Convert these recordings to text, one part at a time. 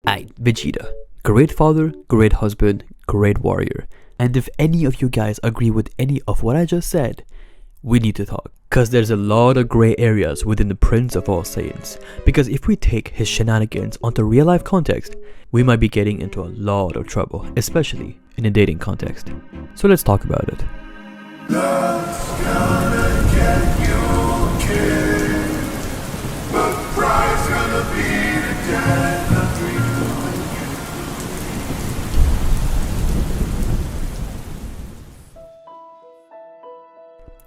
Vegeta. Great father, great husband, great warrior. And if any of you guys agree with any of what I just said, we need to talk. Cause there's a lot of grey areas within the Prince of All Saiyans. Because if we take his shenanigans onto real life context, we might be getting into a lot of trouble, especially in a dating context. So let's talk about it. Love's gonna get you killed, but pride's gonna be the death of you.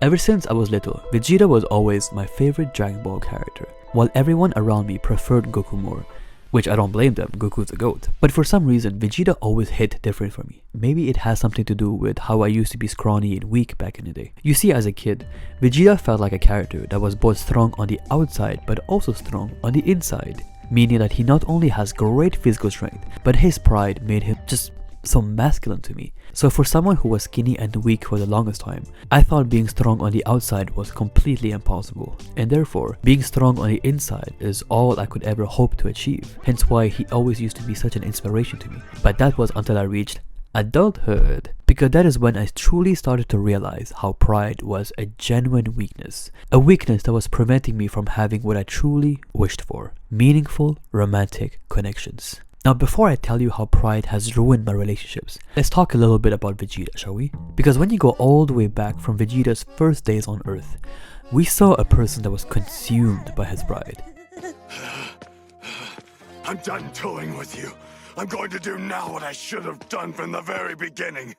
Ever since I was little, Vegeta was always my favorite Dragon Ball character, while everyone around me preferred Goku more, which I don't blame them, Goku's the GOAT. But for some reason, Vegeta always hit different for me. Maybe it has something to do with how I used to be scrawny and weak back in the day. You see, as a kid, Vegeta felt like a character that was both strong on the outside but also strong on the inside. Meaning that he not only has great physical strength, but his pride made him just so masculine to me. So for someone who was skinny and weak for the longest time, I thought being strong on the outside was completely impossible, and therefore being strong on the inside is all I could ever hope to achieve. Hence why he always used to be such an inspiration to me. But that was until I reached adulthood, because that is when I truly started to realize how pride was a genuine weakness. A weakness that was preventing me from having what I truly wished for: meaningful romantic connections. Now, before I tell you how pride has ruined my relationships, let's talk a little bit about Vegeta, shall we? Because when you go all the way back from Vegeta's first days on Earth, we saw a person that was consumed by his pride. I'm done toying with you. I'm going to do now what I should have done from the very beginning.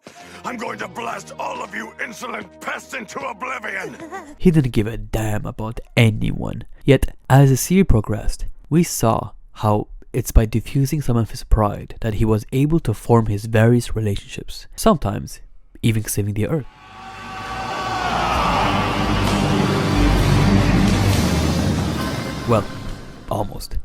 I'm going to blast all of you insolent pests into oblivion. He didn't give a damn about anyone. Yet, as the series progressed, we saw how it's by diffusing some of his pride that he was able to form his various relationships, sometimes even saving the Earth. Well, almost.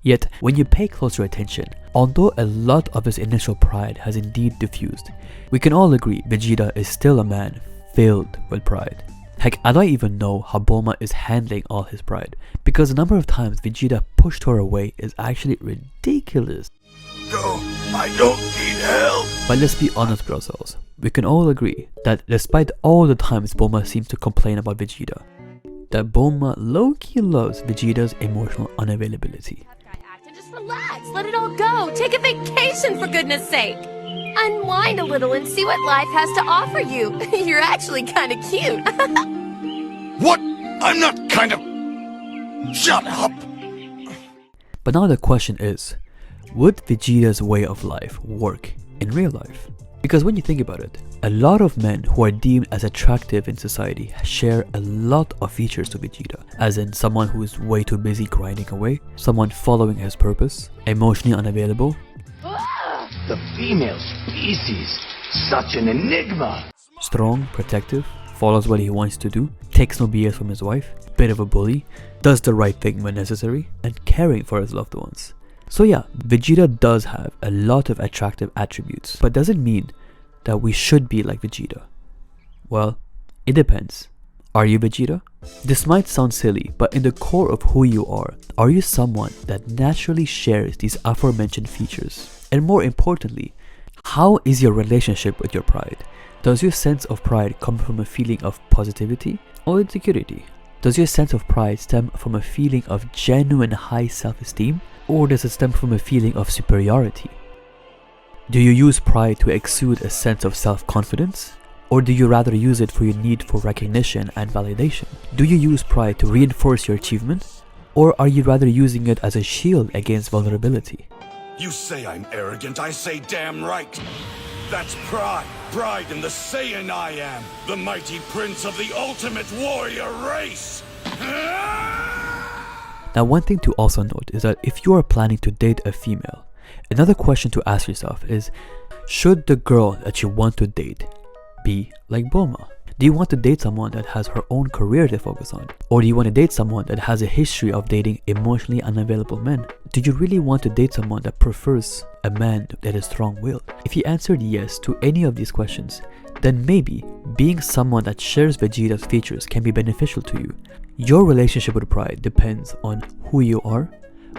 Yet, when you pay closer attention, although a lot of his initial pride has indeed diffused, we can all agree Vegeta is still a man filled with pride. Heck, I don't even know how Bulma is handling all his pride, because the number of times Vegeta pushed her away is actually ridiculous. No, I don't need help. But let's be honest with ourselves, we can all agree that despite all the times Bulma seems to complain about Vegeta, that Bulma low-key loves Vegeta's emotional unavailability. Just relax, let it all go. Take a vacation, for goodness sake. Unwind a little and see what life has to offer you. You're actually kind of cute. What? I'm not kind of... Shut up! But now the question is, would Vegeta's way of life work in real life? Because when you think about it, a lot of men who are deemed as attractive in society share a lot of features to Vegeta, as in someone who is way too busy grinding away, someone following his purpose, emotionally unavailable. The female species, such an enigma. Strong, protective, follows what he wants to do, takes no BS from his wife, bit of a bully, does the right thing when necessary, and caring for his loved ones. So yeah, Vegeta does have a lot of attractive attributes, but does it mean that we should be like Vegeta? Well, it depends. Are you Vegeta? This might sound silly, but in the core of who you are you someone that naturally shares these aforementioned features? And more importantly, how is your relationship with your pride? Does your sense of pride come from a feeling of positivity or insecurity? Does your sense of pride stem from a feeling of genuine high self-esteem, or does it stem from a feeling of superiority? Do you use pride to exude a sense of self-confidence? Or do you rather use it for your need for recognition and validation? Do you use pride to reinforce your achievement? Or are you rather using it as a shield against vulnerability? You say I'm arrogant, I say damn right. That's pride. Pride in the Saiyan I am. The mighty prince of the ultimate warrior race. Now, one thing to also note is that if you are planning to date a female, another question to ask yourself is, should the girl that you want to date be like Bulma? Do you want to date someone that has her own career to focus on? Or do you want to date someone that has a history of dating emotionally unavailable men? Do you really want to date someone that prefers a man that is strong-willed? If you answered yes to any of these questions, then maybe being someone that shares Vegeta's features can be beneficial to you. Your relationship with pride depends on who you are,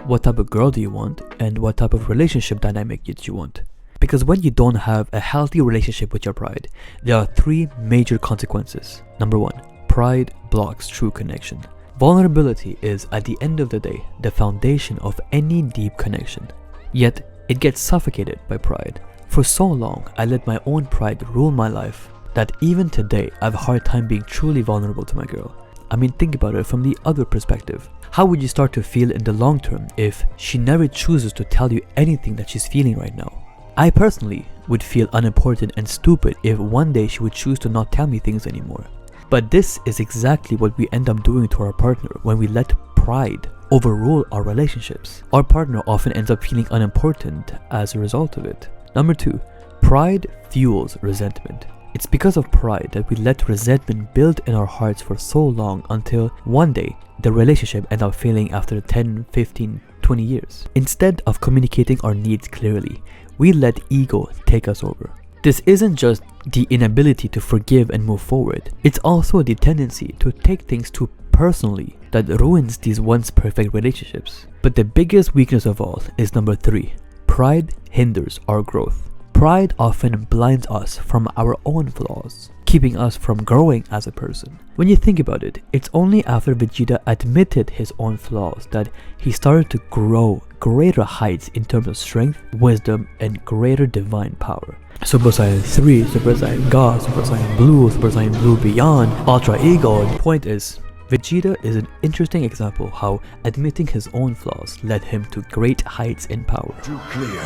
what type of girl do you want, and what type of relationship dynamic do you want. Because when you don't have a healthy relationship with your pride, there are 3 major consequences. Number 1, pride blocks true connection. Vulnerability is, at the end of the day, the foundation of any deep connection. Yet, it gets suffocated by pride. For so long, I let my own pride rule my life that even today, I have a hard time being truly vulnerable to my girl. I mean, think about it from the other perspective. How would you start to feel in the long term if she never chooses to tell you anything that she's feeling right now? I personally would feel unimportant and stupid if one day she would choose to not tell me things anymore. But this is exactly what we end up doing to our partner when we let pride overrule our relationships. Our partner often ends up feeling unimportant as a result of it. Number 2, pride fuels resentment. It's because of pride that we let resentment build in our hearts for so long until one day the relationship ends up failing after 10, 15, 20 years. Instead of communicating our needs clearly, we let ego take us over. This isn't just the inability to forgive and move forward, it's also the tendency to take things too personally that ruins these once perfect relationships. But the biggest weakness of all is number 3. Pride hinders our growth. Pride often blinds us from our own flaws, keeping us from growing as a person. When you think about it, it's only after Vegeta admitted his own flaws that he started to grow greater heights in terms of strength, wisdom, and greater divine power. Super Saiyan 3, Super Saiyan God, Super Saiyan Blue Beyond, Ultra Ego. The point is, Vegeta is an interesting example how admitting his own flaws led him to great heights in power. Too clear.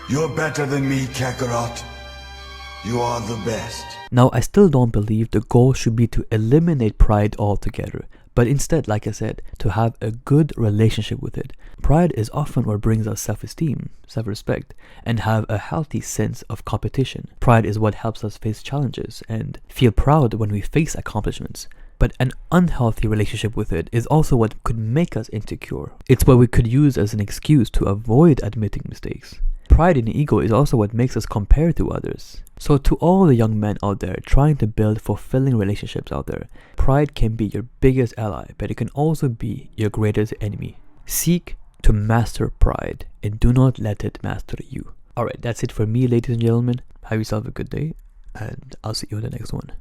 You're better than me, Kakarot. You are the best. Now, I still don't believe the goal should be to eliminate pride altogether, but instead, like I said, to have a good relationship with it. Pride is often what brings us self-esteem, self-respect, and have a healthy sense of competition. Pride is what helps us face challenges and feel proud when we face accomplishments. But an unhealthy relationship with it is also what could make us insecure. It's what we could use as an excuse to avoid admitting mistakes. Pride and ego is also what makes us compare to others. So to all the young men out there trying to build fulfilling relationships out there, pride can be your biggest ally, but it can also be your greatest enemy. Seek to master pride and do not let it master you. Alright, that's it for me, ladies and gentlemen. Have yourself a good day, and I'll see you in the next one.